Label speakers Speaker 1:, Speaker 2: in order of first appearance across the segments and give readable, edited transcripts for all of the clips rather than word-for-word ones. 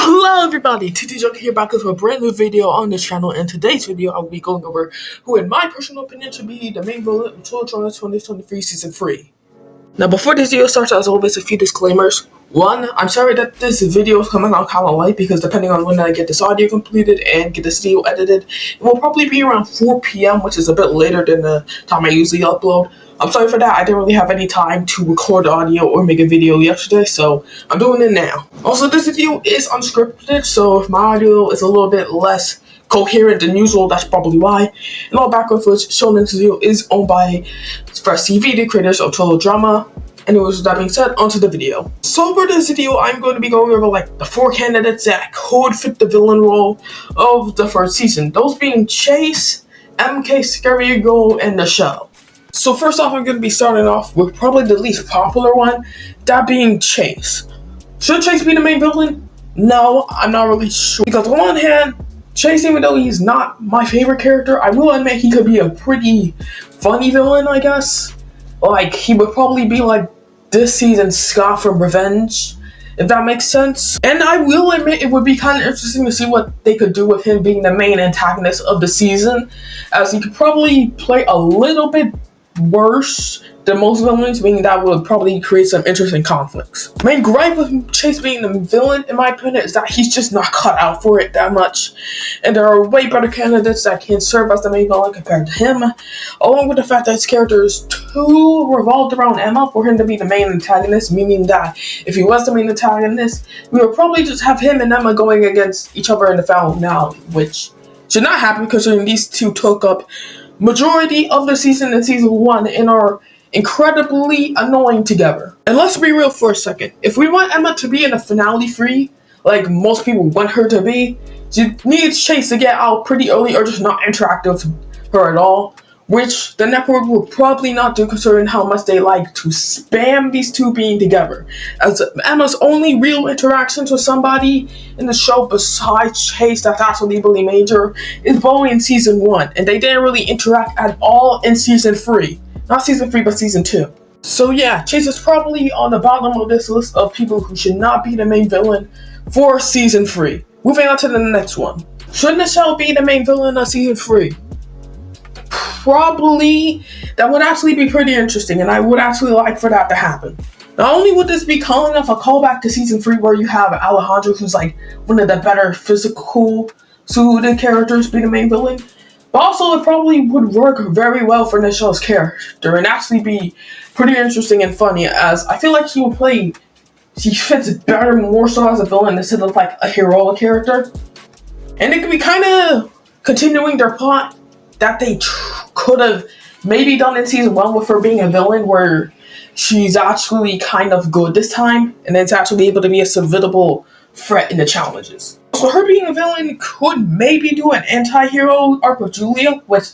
Speaker 1: Hello everybody, TT Joker here back with a brand new video on this channel. In today's video, I will be going over who in my personal opinion should be the main villain of Children's 2023 Season 3. Now before this video starts, as always, a few disclaimers. One, I'm sorry that this video is coming out kind of late because depending on when I get this audio completed and get this video edited, it will probably be around 4 p.m, which is a bit later than the time I usually upload. I'm sorry for that. I didn't really have any time to record audio or make a video yesterday, so I'm doing it now. Also, this video is unscripted, so if my audio is a little bit less coherent than usual, that's probably why. And all background footage shown in this video is owned by Express TV, the creators of Total Drama. Anyways, with that being said, onto the video. So for this video, I'm going to be going over like the 4 candidates that could fit the villain role of the first season. Those being Chase, MK, Scary Girl, and the show. So first off, I'm going to be starting off with probably the least popular one, that being Chase. Should Chase be the main villain? No, I'm not really sure. Because on one hand, Chase, even though he's not my favorite character, I will admit he could be a pretty funny villain, I guess. Like, he would probably be like this season's Scott from Revenge, if that makes sense. And I will admit it would be kind of interesting to see what they could do with him being the main antagonist of the season, as he could probably play a little bit worse than most villains, meaning that would probably create some interesting conflicts. Main gripe with Chase being the villain, in my opinion, is that he's just not cut out for it that much, and there are way better candidates that can serve as the main villain compared to him, along with the fact that his character is too revolved around Emma for him to be the main antagonist, meaning that if he was the main antagonist, we would probably just have him and Emma going against each other in the finale, which should not happen because these two took up majority of the season in season 1 and are incredibly annoying together. And let's be real for a second. If we want Emma to be in a finale free, like most people want her to be, she needs Chase to get out pretty early or just not interact with her at all, which the network will probably not do considering how much they like to spam these two being together. As Emma's only real interactions with somebody in the show besides Chase that's actually really major is Bowie in season 1, and they didn't really interact at all in season 3. Not season 3, but season 2. So yeah, Chase is probably on the bottom of this list of people who should not be the main villain for season 3. Moving on to the next one. Should Michelle be the main villain of season 3? Probably. That would actually be pretty interesting, and I would actually like for that to happen. Not only would this be calling off a callback to season 3 where you have Alejandro, who's like one of the better physical suited characters, be the main villain, but also it probably would work very well for Nichelle's character and actually be pretty interesting and funny, as I feel like she fits better more so as a villain instead of like a heroic character. And it could be kind of continuing their plot that they could have maybe done in season 1 with her being a villain, where she's actually kind of good this time and then it's actually able to be a formidable threat in the challenges. So her being a villain could maybe do an anti-hero arc with Julia, which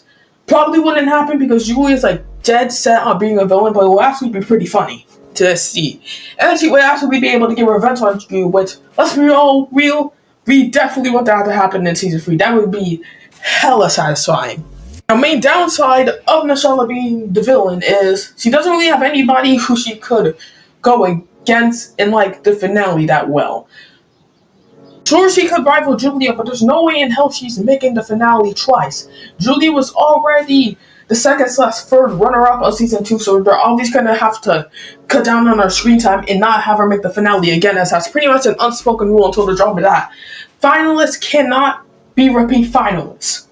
Speaker 1: probably wouldn't happen because Julia's like dead set on being a villain, but it will actually be pretty funny to see. And she would actually be able to get revenge on you, which, let's be all real, we definitely want that to happen in season 3. That would be hella satisfying. The main downside of Michelle being the villain is she doesn't really have anybody who she could go against in like the finale that well. Sure, she could rival Julia, but there's no way in hell she's making the finale twice. Julia was already the second/third runner-up of season 2, so they're always gonna have to cut down on her screen time and not have her make the finale again, as that's pretty much an unspoken rule until the drama that finalists cannot be repeat finalists.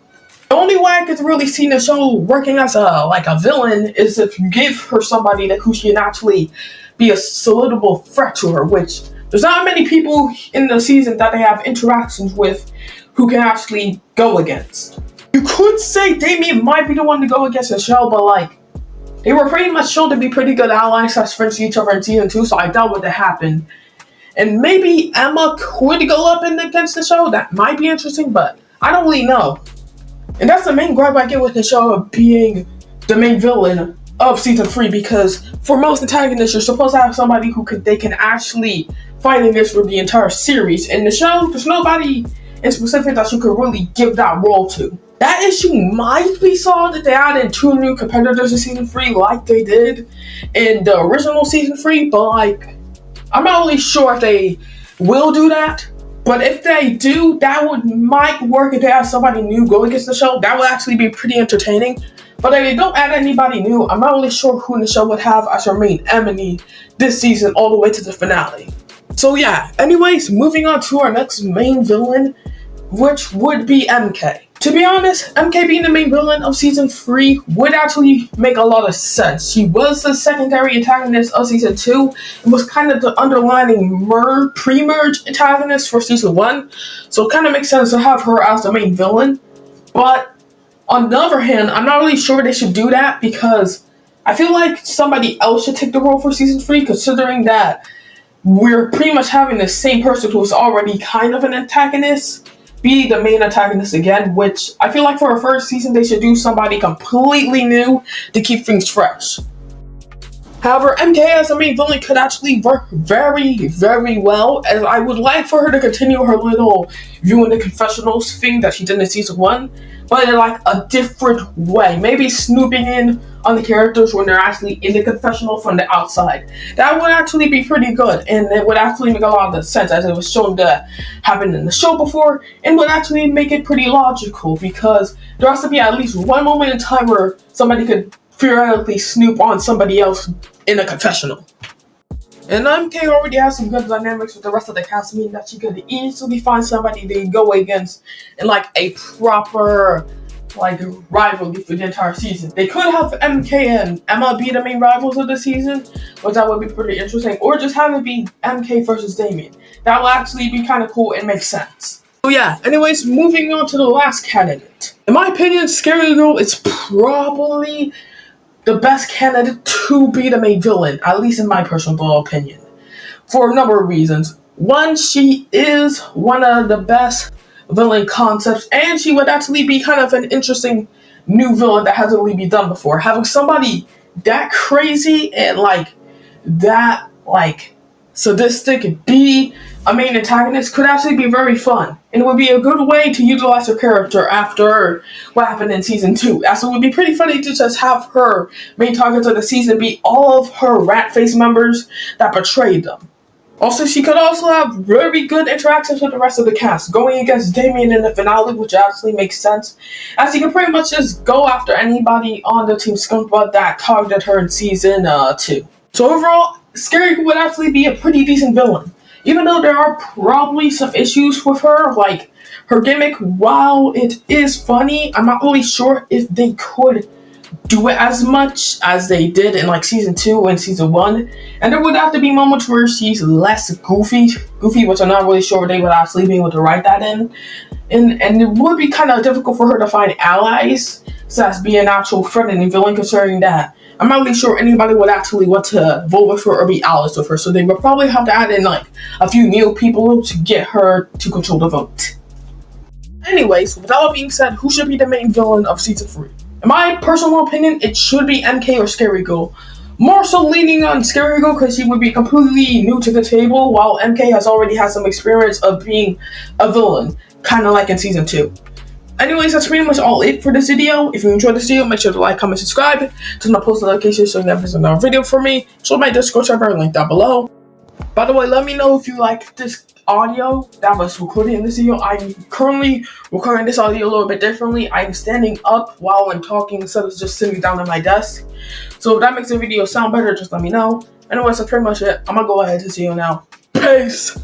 Speaker 1: The only way I could really see the show working as a villain is if you give her somebody who can actually be a formidable threat to her, which there's not many people in the season that they have interactions with who can actually go against. You could say Damien might be the one to go against Michelle, but like, they were pretty much shown to be pretty good allies as friends to each other in season 2, so I doubt what would happen. And maybe Emma could go up against the show. That might be interesting, but I don't really know. And that's the main gripe I get with the show being the main villain of season 3, because for most antagonists, you're supposed to have somebody they can actually fight against for the entire series. In the show, there's nobody in specific that you could really give that role to. That issue might be solved if they added 2 new competitors in season 3 like they did in the original season 3, but like, I'm not really sure if they will do that. But if they do, that might work if they have somebody new go against the show. That would actually be pretty entertaining. But if they don't add anybody new, I'm not really sure who in the show would have as their main enemy this season all the way to the finale. So yeah, anyways, moving on to our next main villain, which would be MK. To be honest, MK being the main villain of season 3 would actually make a lot of sense. She was the secondary antagonist of season 2 and was kind of the underlining pre-merge antagonist for season 1. So it kind of makes sense to have her as the main villain. But on the other hand, I'm not really sure they should do that because I feel like somebody else should take the role for season 3, considering that we're pretty much having the same person who's already kind of an antagonist be the main antagonist again, which I feel like for a first season they should do somebody completely new to keep things fresh. However, MK as a main villain could actually work very, very well, as I would like for her to continue her little view in the confessionals thing that she did in season 1, but in like a different way. Maybe snooping in on the characters when they're actually in the confessional from the outside. That would actually be pretty good, and it would actually make a lot of sense as it was shown to happen in the show before, and would actually make it pretty logical because there has to be at least one moment in time where somebody could theoretically snoop on somebody else in a confessional. And MK already has some good dynamics with the rest of the cast, meaning that she could easily find somebody to go against in like a proper like rivalry for the entire season. They could have MK and Emma be the main rivals of the season, which that would be pretty interesting, or just have it be MK versus Damien. That would actually be kind of cool and make sense. So yeah, anyways, moving on to the last candidate. In my opinion, Scary Girl is probably the best candidate to be the main villain, at least in my personal opinion, for a number of reasons. One, she is one of the best villain concepts, and she would actually be kind of an interesting new villain that hasn't really been done before. Having somebody that crazy and that sadistic be a main antagonist could actually be very fun, and it would be a good way to utilize her character after what happened in season 2. As it would be pretty funny to just have her main targets of the season be all of her rat face members that betrayed them. Also, she could also have very good interactions with the rest of the cast, going against Damien in the finale, which actually makes sense, as she can pretty much just go after anybody on the Team Skunkbutt that targeted her in season 2. So overall, Scary would actually be a pretty decent villain. Even though there are probably some issues with her, like her gimmick, while it is funny, I'm not really sure if they could do it as much as they did in like season 2 and season 1. And there would have to be moments where she's less goofy, which I'm not really sure they would actually be able to write that in. And it would be kind of difficult for her to find allies, so as be an actual threatening villain, considering that I'm not really sure anybody would actually want to vote with her or be allies with her, so they would probably have to add in like a few new people to get her to control the vote. Anyways, with all being said, who should be the main villain of season 3? In my personal opinion, it should be MK or Scary Girl. More so leaning on Scary Girl because she would be completely new to the table, while MK has already had some experience of being a villain, kind of like in season 2. Anyways, that's pretty much all it for this video. If you enjoyed this video, make sure to like, comment, subscribe, turn on post notifications so you never miss another video from me. Show my Discord server link down below. By the way, let me know if you like this audio that was recorded in this video. I'm currently recording this audio a little bit differently. I'm standing up while I'm talking instead of just sitting down at my desk. So if that makes the video sound better, just let me know. Anyways, that's pretty much it. I'm gonna go ahead and see you now. Peace!